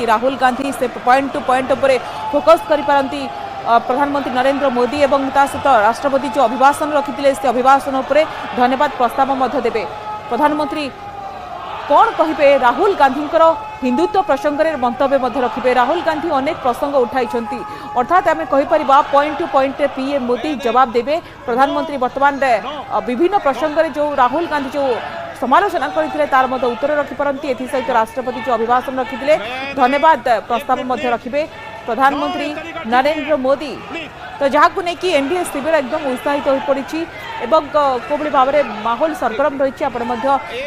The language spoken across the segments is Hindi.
राहुल गांधी से पॉइंट टू पॉइंट उपर फोकस कर पारती प्रधानमंत्री नरेंद्र मोदी और सहित राष्ट्रपति जो अभिभाषण रखिते से अभिभाषण उपर धन्यवाद प्रस्ताव देवे। प्रधानमंत्री कौन कहे राहुल गांधी हिंदुत्व प्रसंग में मंतव्य रखिए। राहुल गांधी अनेक प्रसंग उठाई अर्थात आम कहीपर point to point PM Modi जवाब देवे। प्रधानमंत्री वर्तमान विभिन्न प्रसंग में जो राहुल गांधी जो समालोचना करते तार उत्तर रखिपारती सहित राष्ट्रपति जो अभिभाषण रखिते धन्यवाद प्रस्ताव रखिए प्रधानमंत्री नरेंद्र मोदी। तो जहाँ को लेकिन एनडीए शिविर एकदम उत्साहित हो पड़ी कोभली भाव में माहौल सरगरम रही आप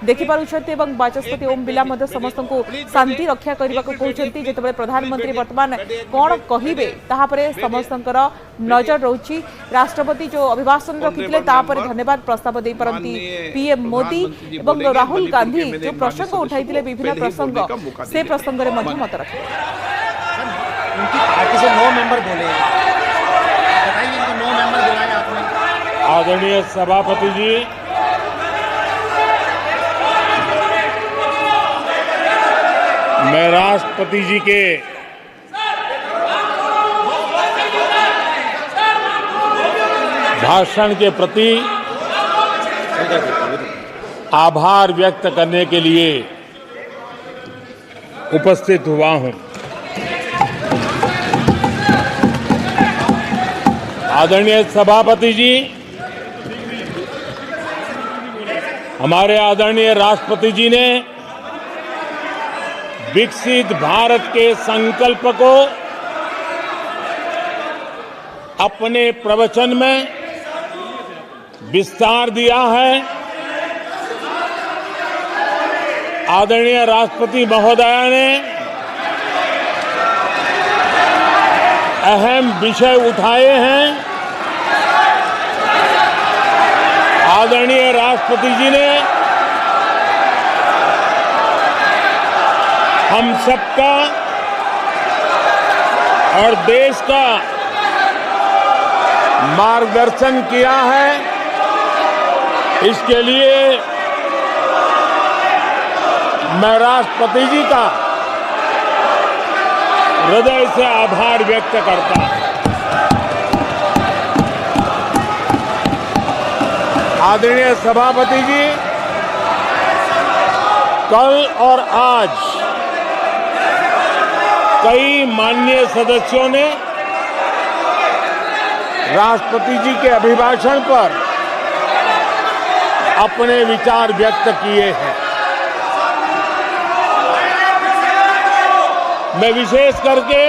देखिपुं। बाचस्पति ओम बिरला समस्त को शांति रक्षा करने को कहते जिते प्रधानमंत्री वर्तमान कौन कहे तापर समस्त नजर रोची। राष्ट्रपति जो अभिभाषण रखिते धन्यवाद प्रस्ताव दे पारती पीएम मोदी और राहुल गांधी जो प्रसंग उठाई विभिन्न प्रसंग से प्रसंग में मत रखे। उनकी पार्टी से 9 मेंबर बोले, बताइए कि 9 मेंबर बुलाए आपने। आदरणीय सभापति जी, मैं राष्ट्रपति जी के भाषण के प्रति आभार व्यक्त करने के लिए उपस्थित हुआ हूं। आदरणीय सभापति जी, हमारे आदरणीय राष्ट्रपति जी ने विकसित भारत के संकल्प को अपने प्रवचन में विस्तार दिया है। आदरणीय राष्ट्रपति महोदया ने अहम विषय उठाए हैं। आदरणीय राष्ट्रपति जी ने हम सबका और देश का मार्गदर्शन किया है। इसके लिए मैं राष्ट्रपति जी का हृदय से आभार व्यक्त करता हूं। आदरणीय सभापति जी, कल और आज कई माननीय सदस्यों ने राष्ट्रपति जी के अभिभाषण पर अपने विचार व्यक्त किए हैं। मैं विशेष करके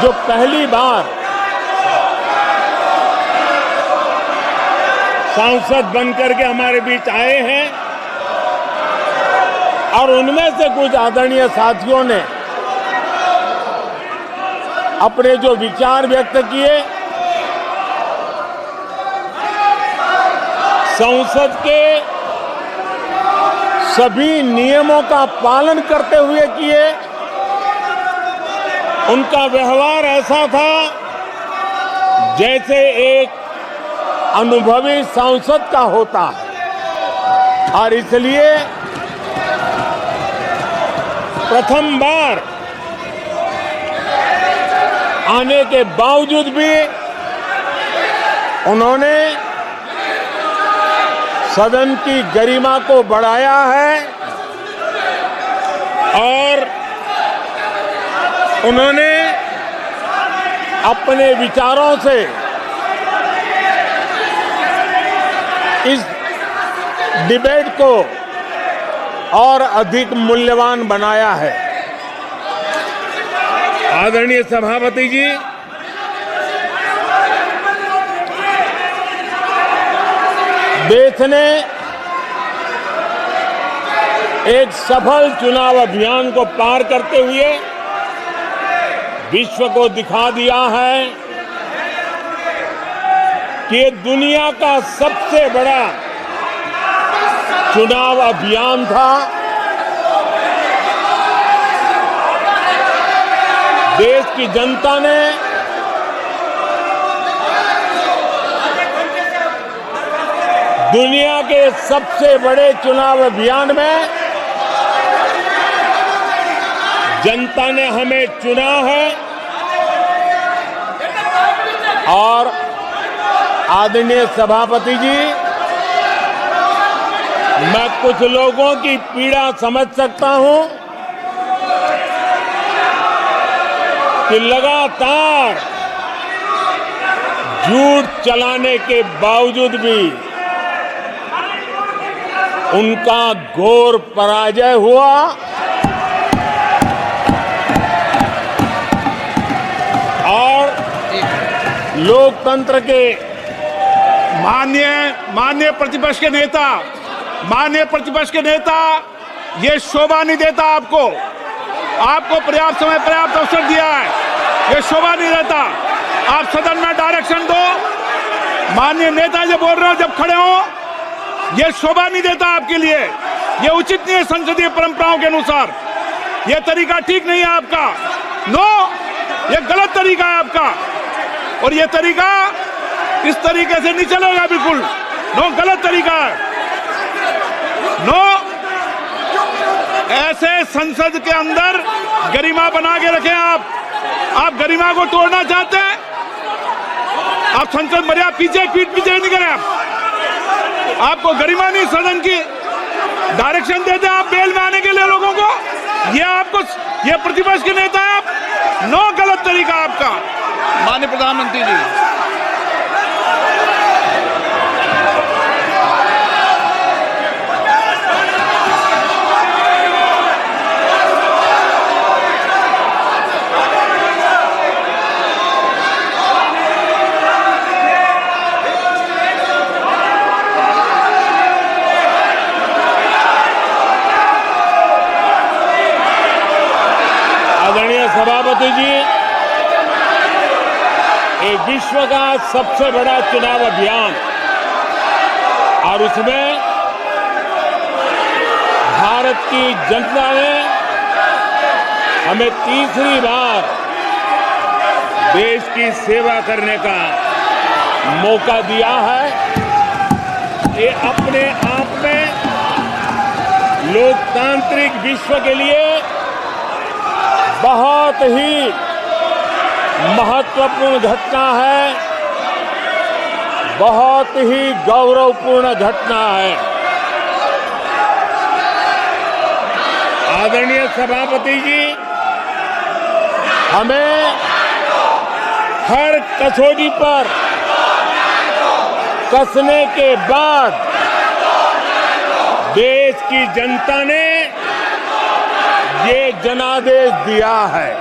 जो पहली बार सांसद बनकर के हमारे बीच आए हैं और उनमें से कुछ आदरणीय साथियों ने अपने जो विचार व्यक्त किए, संसद के सभी नियमों का पालन करते हुए किए। उनका व्यवहार ऐसा था जैसे एक अनुभवी सांसद का होता है और इसलिए प्रथम बार आने के बावजूद भी उन्होंने सदन की गरिमा को बढ़ाया है और उन्होंने अपने विचारों से इस डिबेट को और अधिक मूल्यवान बनाया है। आदरणीय सभापति जी, देश ने एक सफल चुनाव अभियान को पार करते हुए विश्व को दिखा दिया है कि ये दुनिया का सबसे बड़ा चुनाव अभियान था। देश की जनता ने दुनिया के सबसे बड़े चुनाव अभियान में जनता ने हमें चुना है और आदरणीय सभापति जी, मैं कुछ लोगों की पीड़ा समझ सकता हूं कि लगातार झूठ चलाने के बावजूद भी उनका घोर पराजय हुआ और लोकतंत्र के माननीय प्रतिपक्ष के नेता, ये शोभा नहीं देता आपको पर्याप्त समय पर्याप्त अवसर दिया है, ये शोभा नहीं देता। आप सदन में डायरेक्शन दो। माननीय नेता जो बोल रहे हो जब खड़े हो, ये शोभा नहीं देता आपके लिए, ये उचित नहीं है संसदीय परंपराओं के अनुसार। ये तरीका ठीक नहीं है आपका। नो, ये गलत तरीका है आपका और ये तरीका इस तरीके से नहीं चलेगा बिल्कुल। नो, गलत तरीका है। नो, ऐसे संसद के अंदर गरिमा बना के रखें आप गरिमा को तोड़ना चाहते हैं। आप संसद मर्यादा पीछे नहीं करें आपको गरिमा नहीं, सदन की डायरेक्शन देते आप बेल में आने के लिए लोगों को। ये प्रतिपक्ष के नेता है आप। नो, गलत तरीका आपका। माननीय प्रधानमंत्री जी, आदरणीय सभापति जी, ये विश्व का सबसे बड़ा चुनाव अभियान और उसमें भारत की जनता ने हमें तीसरी बार देश की सेवा करने का मौका दिया है। ये अपने आप में लोकतांत्रिक विश्व के लिए बहुत ही महत्वपूर्ण घटना है, बहुत ही गौरवपूर्ण घटना है। आदरणीय सभापति जी, हमें हर कसौटी पर कसने के बाद देश की जनता ने ये जनादेश दिया है।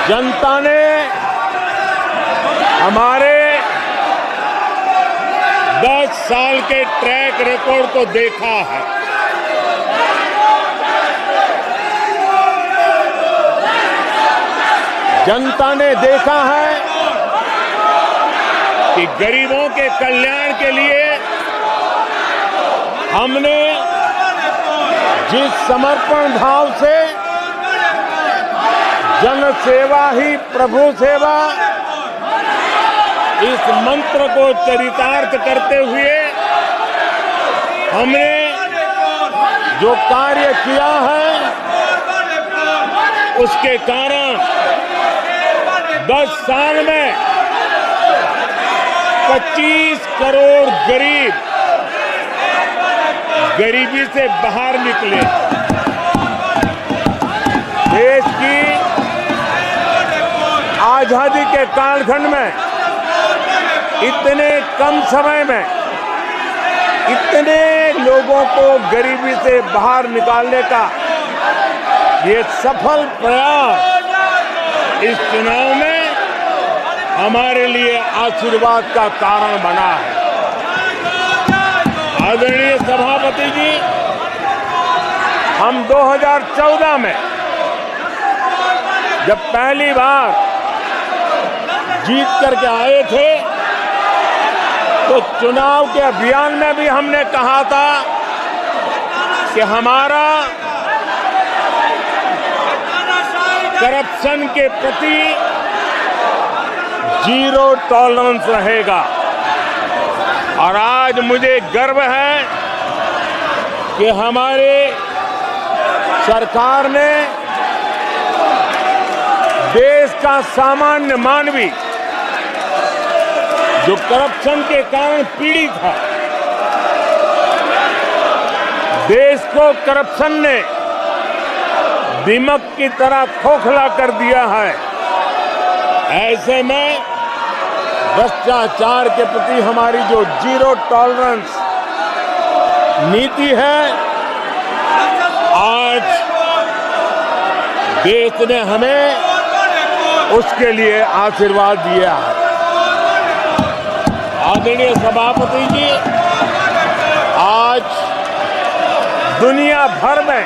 जनता ने हमारे 10 साल के ट्रैक रिकॉर्ड को देखा है। जनता ने देखा है कि गरीबों के कल्याण के लिए हमने जिस समर्पण भाव से जन सेवा ही प्रभु सेवा इस मंत्र को चरितार्थ करते हुए हमने जो कार्य किया है, उसके कारण 10 साल में 25 करोड़ गरीब गरीबी से बाहर निकले। देश की आजादी के कालखंड में इतने कम समय में इतने लोगों को गरीबी से बाहर निकालने का ये सफल प्रयास इस चुनाव में हमारे लिए आशीर्वाद का कारण बना है। आदरणीय सभापति जी, हम 2014 में जब पहली बार जीत करके आए थे तो चुनाव के अभियान में भी हमने कहा था कि हमारा करप्शन के प्रति 0 टॉलरेंस रहेगा। और आज मुझे गर्व है कि हमारे सरकार ने देश का सामान्य मानवी जो करप्शन के कारण पीड़ित है, देश को करप्शन ने दीमक की तरह खोखला कर दिया है। ऐसे में भ्रष्टाचार के प्रति हमारी जो जीरो टॉलरेंस नीति है, आज देश ने हमें उसके लिए आशीर्वाद दिया है। आदरणीय सभापति जी, आज दुनिया भर में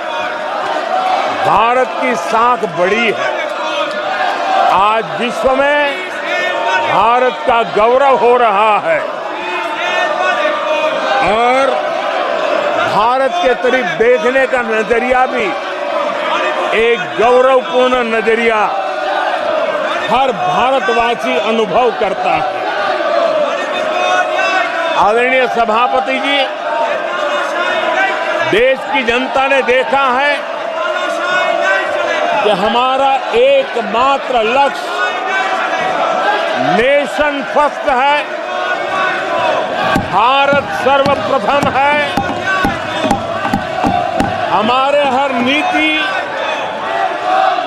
भारत की साख बढ़ी है। आज विश्व में भारत का गौरव हो रहा है और भारत के तरफ देखने का नजरिया भी एक गौरवपूर्ण नजरिया हर भारतवासी अनुभव करता है। आदरणीय सभापति जी, देश की जनता ने देखा है कि हमारा एकमात्र लक्ष्य नेशन फर्स्ट है, भारत सर्वप्रथम है। हमारे हर नीति,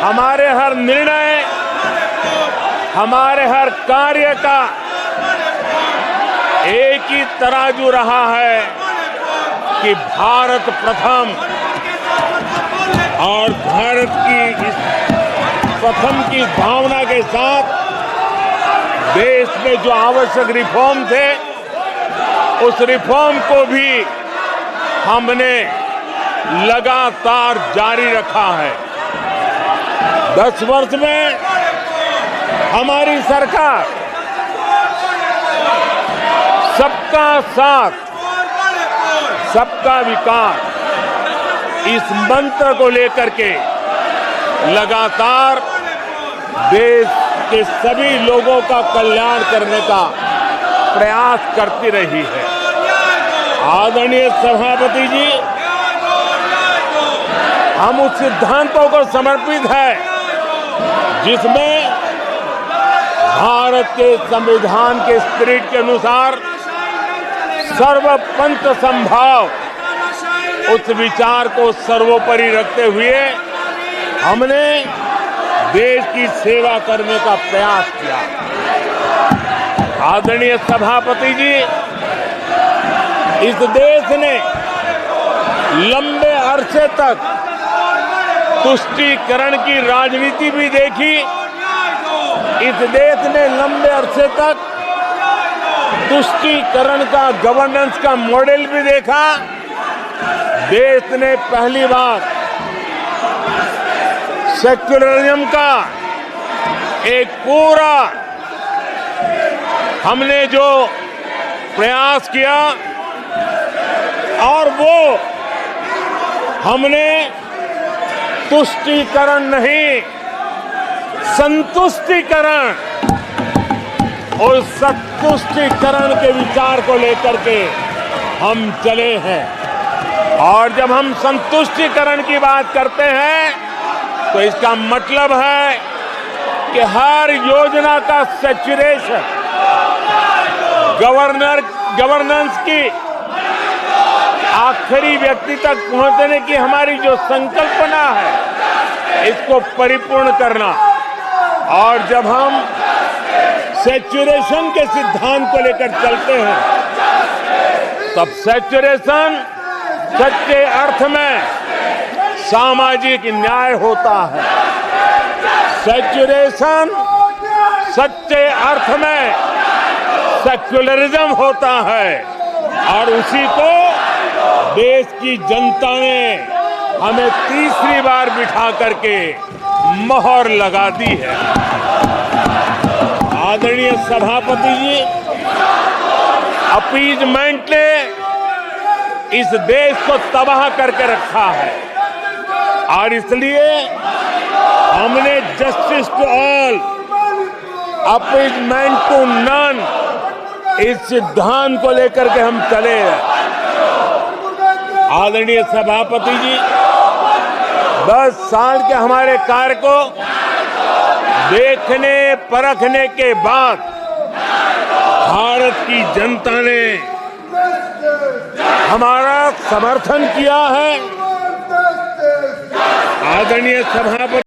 हमारे हर निर्णय, हमारे हर कार्य का एक ही तराजू रहा है कि भारत प्रथम, और भारत की इस प्रथम की भावना के साथ देश में जो आवश्यक रिफॉर्म थे, उस रिफॉर्म को भी हमने लगातार जारी रखा है। 10 वर्ष में हमारी सरकार सबका साथ, सबका विकास, इस मंत्र को लेकर के लगातार देश के सभी लोगों का कल्याण करने का प्रयास करती रही है। आदरणीय सभापति जी, हम उस सिद्धांतों को समर्पित है जिसमें भारत के संविधान के स्पिरिट के अनुसार सर्वपंथ संभाव, उस विचार को सर्वोपरि रखते हुए हमने देश की सेवा करने का प्रयास किया। आदरणीय सभापति जी, इस देश ने लंबे अरसे तक तुष्टीकरण की राजनीति भी देखी। इस देश ने लंबे अरसे तक तुष्टीकरण का गवर्नेंस का मॉडल भी देखा। देश ने पहली बार सेक्युलरिज्म का एक पूरा हमने जो प्रयास किया, और वो हमने तुष्टीकरण नहीं, संतुष्टीकरण, और संतुष्टीकरण के विचार को लेकर के हम चले हैं। और जब हम संतुष्टीकरण की बात करते हैं तो इसका मतलब है कि हर योजना का सैचुरेशन, गवर्नेंस की आखिरी व्यक्ति तक पहुंचने की हमारी जो संकल्पना है, इसको परिपूर्ण करना। और जब हम सैचुरेशन के सिद्धांत को लेकर चलते हैं, तब सैचुरेशन सच्चे अर्थ में सामाजिक न्याय होता है। सैचुरेशन सच्चे अर्थ में सेक्युलरिज्म होता है, और उसी को देश की जनता ने हमें तीसरी बार बिठा करके मोहर लगा दी है। आदरणीय सभापति जी, अपीजमेंट ने इस देश को तबाह करके रखा है, और इसलिए हमने justice to all, appeasement to none, इस सिद्धांत को लेकर के हम चले हैं। आदरणीय सभापति जी, 10 साल के हमारे कार्य को देखने परखने के बाद भारत की जनता ने हमारा समर्थन किया है। आदरणीय सभापति